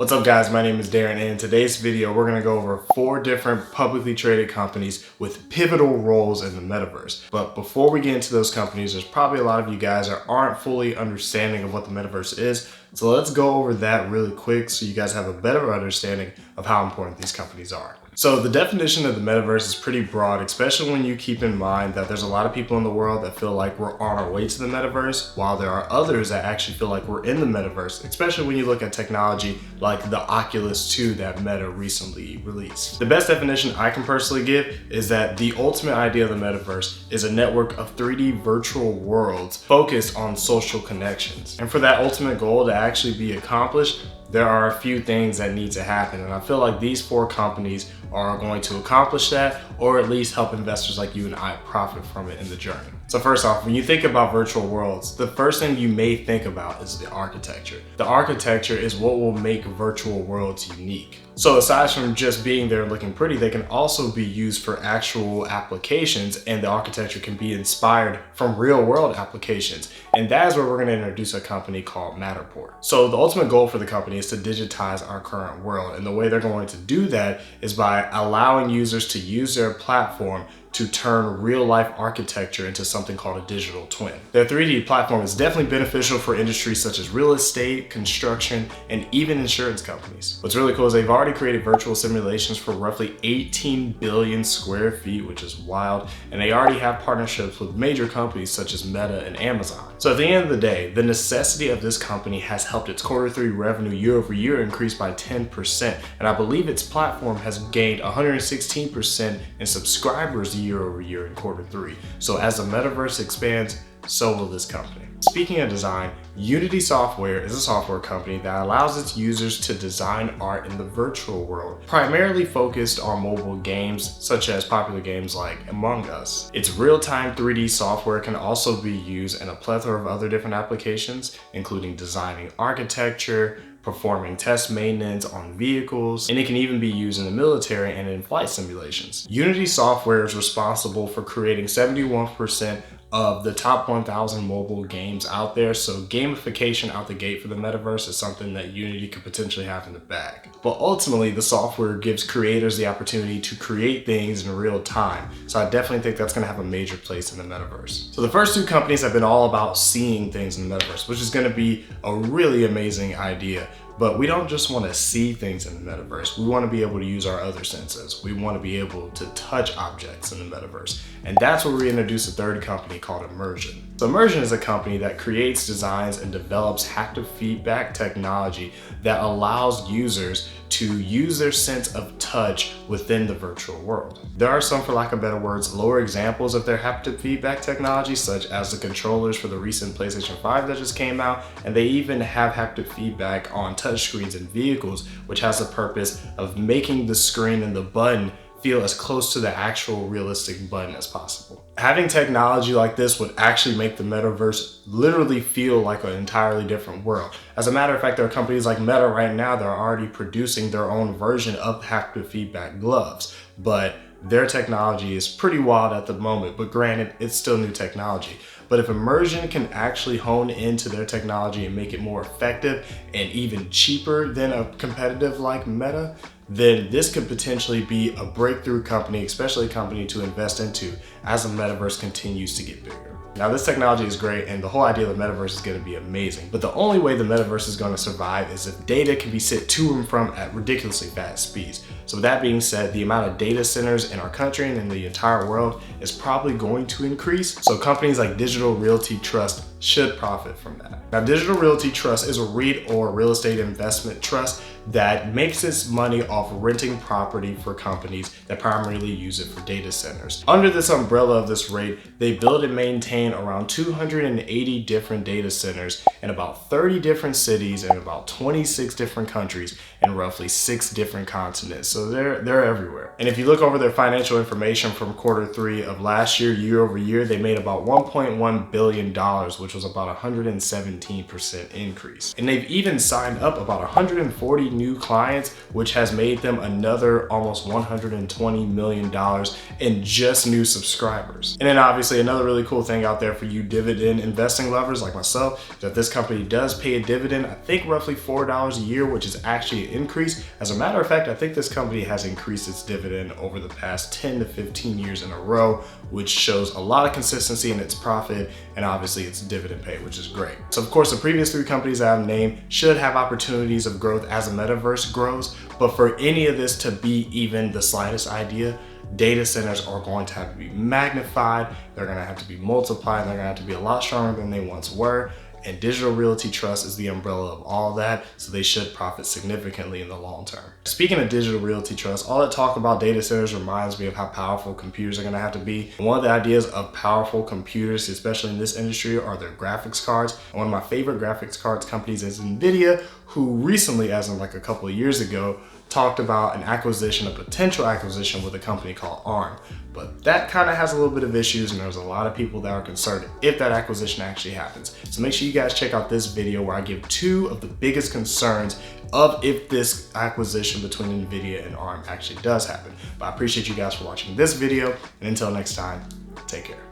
What's up guys, my name is Darren, and in today's video we're going to go over 4 different publicly traded companies with pivotal roles in the metaverse. But before we get into those companies, there's probably a lot of you guys that aren't fully understanding of what the metaverse is. So let's go over that really quick so you guys have a better understanding of how important these companies are. So the definition of the metaverse is pretty broad, especially when you keep in mind that there's a lot of people in the world that feel like we're on our way to the metaverse, while there are others that actually feel like we're in the metaverse, especially when you look at technology like the Oculus 2 that Meta recently released. The best definition I can personally give is that the ultimate idea of the metaverse is a network of 3D virtual worlds focused on social connections. And for that ultimate goal to actually be accomplished, there are a few things that need to happen, and I feel like these 4 companies are going to accomplish that, or at least help investors like you and I profit from it in the journey. So first off, when you think about virtual worlds, the first thing you may think about is the architecture. The architecture is what will make virtual worlds unique. So aside from just being there and looking pretty, they can also be used for actual applications, and the architecture can be inspired from real world applications. And that is where we're going to introduce a company called Matterport. So the ultimate goal for the company is to digitize our current world. And the way they're going to do that is by allowing users to use their platform to turn real-life architecture into something called a digital twin. Their 3D platform is definitely beneficial for industries such as real estate, construction, and even insurance companies. What's really cool is they've already created virtual simulations for roughly 18 billion square feet, which is wild, and they already have partnerships with major companies such as Meta and Amazon. So at the end of the day, the necessity of this company has helped its Q3 revenue year over year increase by 10%, and I believe its platform has gained 116% in subscribers year over year in Q3. So as the metaverse expands, so will this company. Speaking of design, Unity Software is a software company that allows its users to design art in the virtual world, primarily focused on mobile games such as popular games like Among Us. Its real-time 3D software can also be used in a plethora of other different applications, including designing architecture, performing test maintenance on vehicles, and it can even be used in the military and in flight simulations. Unity Software is responsible for creating 71% of the top 1,000 mobile games out there, so gamification out the gate for the metaverse is something that Unity could potentially have in the bag. But ultimately, the software gives creators the opportunity to create things in real time, so I definitely think that's going to have a major place in the metaverse. So the first 2 companies have been all about seeing things in the metaverse, which is going to be a really amazing idea. But we don't just want to see things in the metaverse. We want to be able to use our other senses. We want to be able to touch objects in the metaverse. And that's where we introduce a third company called Immersion. So Immersion is a company that creates, designs, and develops haptic feedback technology that allows users to use their sense of touch within the virtual world. There are some, for lack of better words, lower examples of their haptic feedback technology, such as the controllers for the recent PlayStation 5 that just came out, and they even have haptic feedback on touchscreens in vehicles, which has the purpose of making the screen and the button feel as close to the actual realistic button as possible. Having technology like this would actually make the metaverse literally feel like an entirely different world. As a matter of fact, there are companies like Meta right now that are already producing their own version of haptic feedback gloves, but their technology is pretty wild at the moment, but granted, it's still new technology. But if Immersion can actually hone into their technology and make it more effective and even cheaper than a competitive like Meta, then this could potentially be a breakthrough company, especially a company to invest into as the metaverse continues to get bigger. Now, this technology is great, and the whole idea of the metaverse is going to be amazing, but the only way the metaverse is going to survive is if data can be sent to and from at ridiculously fast speeds. So with that being said, the amount of data centers in our country and in the entire world is probably going to increase, so companies like Digital Realty Trust should profit from that. Now, Digital Realty Trust is a REIT, or real estate investment trust, that makes its money off renting property for companies that primarily use it for data centers. Under this umbrella of this REIT, they build and maintain around 280 different data centers in about 30 different cities in about 26 different countries in roughly 6 different continents. So they're everywhere. And if you look over their financial information from Q3 of last year, year over year, they made about $1.1 billion, which which was about 117% increase. And they've even signed up about 140 new clients, which has made them another almost $120 million in just new subscribers. And then obviously another really cool thing out there for you dividend investing lovers like myself, that this company does pay a dividend, I think roughly $4 a year, which is actually an increase. As a matter of fact, I think this company has increased its dividend over the past 10 to 15 years in a row, which shows a lot of consistency in its profit and obviously its dividend pay, which is great. So of course, the previous three companies I've named should have opportunities of growth as the metaverse grows, but for any of this to be even the slightest idea, data centers are going to have to be magnified, they're going to have to be multiplied, they're going to have to be a lot stronger than they once were. And Digital Realty Trust is the umbrella of all that, so they should profit significantly in the long term. Speaking of Digital Realty Trust, all that talk about data centers reminds me of how powerful computers are going to have to be. One of the ideas of powerful computers, especially in this industry, are their graphics cards. And one of my favorite graphics cards companies is NVIDIA, who recently, as in like a couple of years ago, talked about an acquisition, a potential acquisition with a company called ARM. But that kind of has a little bit of issues, and there's a lot of people that are concerned if that acquisition actually happens. So make sure you guys check out this video where I give two of the biggest concerns of if this acquisition between NVIDIA and ARM actually does happen. But I appreciate you guys for watching this video, and until next time, take care.